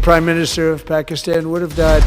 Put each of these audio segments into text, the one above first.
Prime Minister of Pakistan would have died.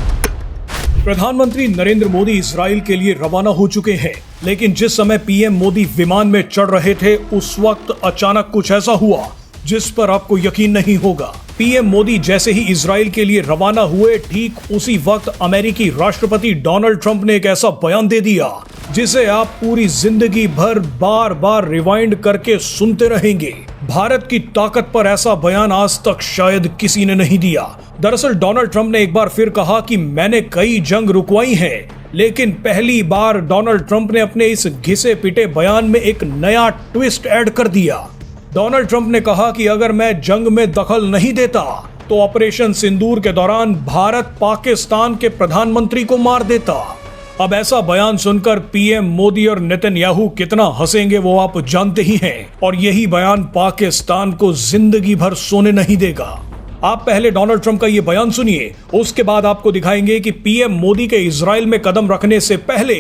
प्रधानमंत्री Narendra Modi Israel के लिए रवाना हो चुके हैं, लेकिन जिस समय पीएम मोदी विमान में चढ़ रहे थे उस वक्त अचानक कुछ ऐसा हुआ जिस पर आपको यकीन नहीं होगा। पीएम मोदी जैसे ही इजराइल के लिए रवाना हुए, ठीक उसी वक्त अमेरिकी राष्ट्रपति डोनाल्ड ट्रंप ने एक ऐसा बयान दे दिया जिसे आप पूरी जिंदगी भर बार बार रिवाइंड करके सुनते रहेंगे। भारत की ताकत पर ऐसा बयान आज तक शायद किसी ने नहीं दिया। दरअसल डोनाल्ड ट्रंप ने एक बार फिर कहा कि मैंने कई जंग रुकवाई हैं, लेकिन पहली बार डोनाल्ड ट्रंप ने अपने इस घिसे पिटे बयान में एक नया ट्विस्ट ऐड कर दिया। डोनाल्ड ट्रंप ने कहा कि अगर मैं जंग में दखल नहीं देता तो ऑपरेशन सिंदूर के दौरान भारत पाकिस्तान के प्रधानमंत्री को मार देता। अब ऐसा बयान सुनकर पीएम मोदी और नेतन्याहू कितना हंसेंगे वो आप जानते ही हैं, और यही बयान पाकिस्तान को जिंदगी भर सोने नहीं देगा। आप पहले डोनाल्ड ट्रंप का ये बयान सुनिए, उसके बाद आपको दिखाएंगे कि पीएम मोदी के इजराइल में कदम रखने से पहले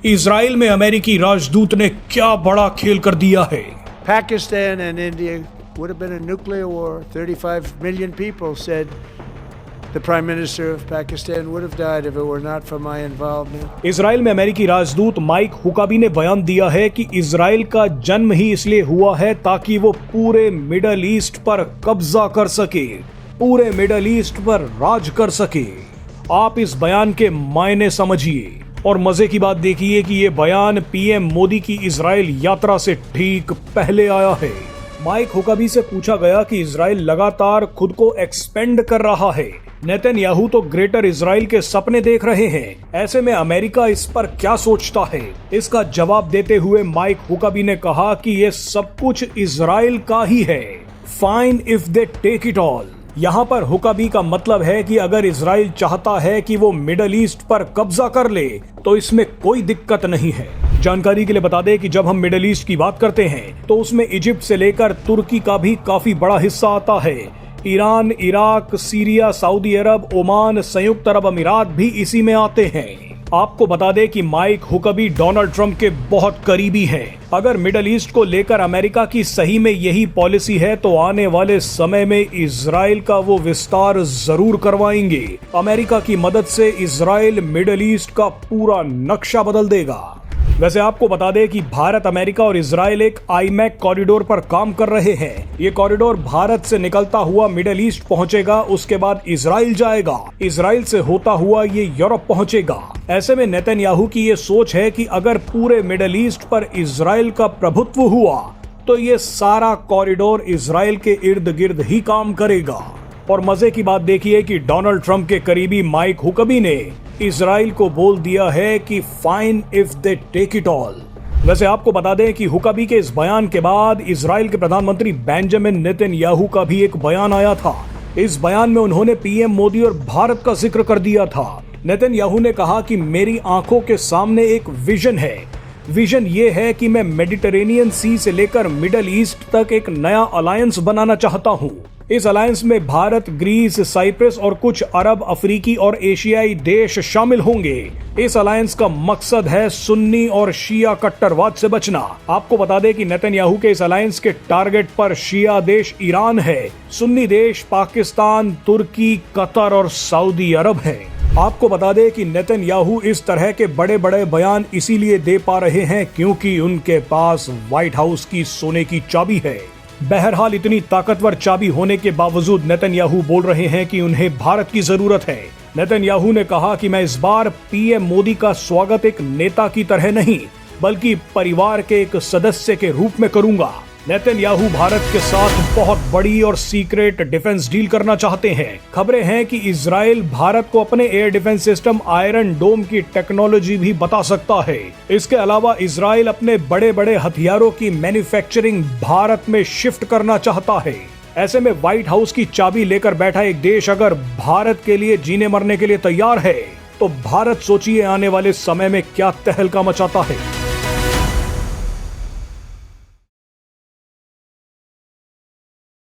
इजराइल में अमेरिकी राजदूत ने क्या बड़ा खेल कर दिया है। Pakistan and India would have been a nuclear war. 35 million people said the Prime Minister of Pakistan would have died if it were not for my involvement. Israel में अमेरिकी राजदूत माइक हुकाबी ने बयान दिया है कि इजराइल का जन्म ही इसलिए हुआ है ताकि वो पूरे मिडल ईस्ट पर कब्जा कर सके, पूरे मिडल ईस्ट पर राज कर सके। आप इस बयान के मायने समझिए, और मजे की बात देखिए कि ये बयान पीएम मोदी की इजराइल यात्रा से ठीक पहले आया है। माइक हुकाबी से पूछा गया कि इजराइल लगातार खुद को एक्सपेंड कर रहा है, नेतन्याहू तो ग्रेटर इजराइल के सपने देख रहे हैं, ऐसे में अमेरिका इस पर क्या सोचता है। इसका जवाब देते हुए माइक हुकाबी ने कहा कि ये सब कुछ इजराइल का ही है, fine if they take it all. यहाँ पर हुकाबी का मतलब है कि अगर इजराइल चाहता है कि वो मिडल ईस्ट पर कब्जा कर ले तो इसमें कोई दिक्कत नहीं है। जानकारी के लिए बता दें कि जब हम मिडल ईस्ट की बात करते हैं तो उसमें इजिप्ट से लेकर तुर्की का भी काफी बड़ा हिस्सा आता है। ईरान, इराक, सीरिया, सऊदी अरब, ओमान, संयुक्त अरब अमीरात भी इसी में आते हैं। आपको बता दें कि माइक हुकाबी डोनाल्ड ट्रंप के बहुत करीबी हैं। अगर मिडल ईस्ट को लेकर अमेरिका की सही में यही पॉलिसी है तो आने वाले समय में इजराइल का वो विस्तार जरूर करवाएंगे। अमेरिका की मदद से इजराइल मिडल ईस्ट का पूरा नक्शा बदल देगा। वैसे आपको बता दें कि भारत, अमेरिका और इजराइल एक आईमैक कॉरिडोर पर काम कर रहे हैं। ये कॉरिडोर भारत से निकलता हुआ मिडल ईस्ट पहुंचेगा, उसके बाद इजराइल जाएगा, इजराइल से होता हुआ ये यूरोप पहुंचेगा। ऐसे में नेतन्याहू की ये सोच है कि अगर पूरे मिडल ईस्ट पर इजराइल का प्रभुत्व हुआ तो ये सारा कॉरिडोर इजराइल के इर्द गिर्द ही काम करेगा। और मजे की बात देखिए कि डोनाल्ड ट्रंप के करीबी माइक हुकाबी ने इजराइल को बोल दिया है कि fine if they take it all. वैसे आपको बता दें कि हुकाबी के इस बयान के बाद इजराइल के प्रधानमंत्री बेंजामिन नेतन्याहू का भी एक बयान आया था। इस बयान में उन्होंने पीएम मोदी और भारत का जिक्र कर दिया था। नेतन्याहू ने कहा कि मेरी आंखों के सामने एक विजन है। विजन ये है कि मैं मेडिटेरेनियन सी से लेकर मिडल ईस्ट तक एक नया अलायंस बनाना चाहता हूँ। इस अलायंस में भारत, ग्रीस, साइप्रस और कुछ अरब, अफ्रीकी और एशियाई देश शामिल होंगे। इस अलायंस का मकसद है सुन्नी और शिया कट्टरवाद से बचना। आपको बता दें कि नेतन्याहू के इस अलायंस के टारगेट पर शिया देश ईरान है, सुन्नी देश पाकिस्तान, तुर्की, कतर और सऊदी अरब है। आपको बता दें कि नेतन्याहू इस तरह के बड़े बड़े बयान इसीलिए दे पा रहे हैं क्योंकि उनके पास व्हाइट हाउस की सोने की चाबी है। बहरहाल इतनी ताकतवर चाबी होने के बावजूद नेतन्याहू बोल रहे हैं कि उन्हें भारत की जरूरत है। नेतन्याहू ने कहा कि मैं इस बार पीएम मोदी का स्वागत एक नेता की तरह नहीं बल्कि परिवार के एक सदस्य के रूप में करूंगा। नेतन्याहू भारत के साथ बहुत बड़ी और सीक्रेट डिफेंस डील करना चाहते हैं। खबरें हैं कि इजराइल भारत को अपने एयर डिफेंस सिस्टम आयरन डोम की टेक्नोलॉजी भी बता सकता है। इसके अलावा इजराइल अपने बड़े बड़े हथियारों की मैन्युफैक्चरिंग भारत में शिफ्ट करना चाहता है। ऐसे में व्हाइट हाउस की चाबी लेकर बैठा एक देश अगर भारत के लिए जीने मरने के लिए तैयार है तो भारत सोचिए आने वाले समय में क्या तहलका मचाता है।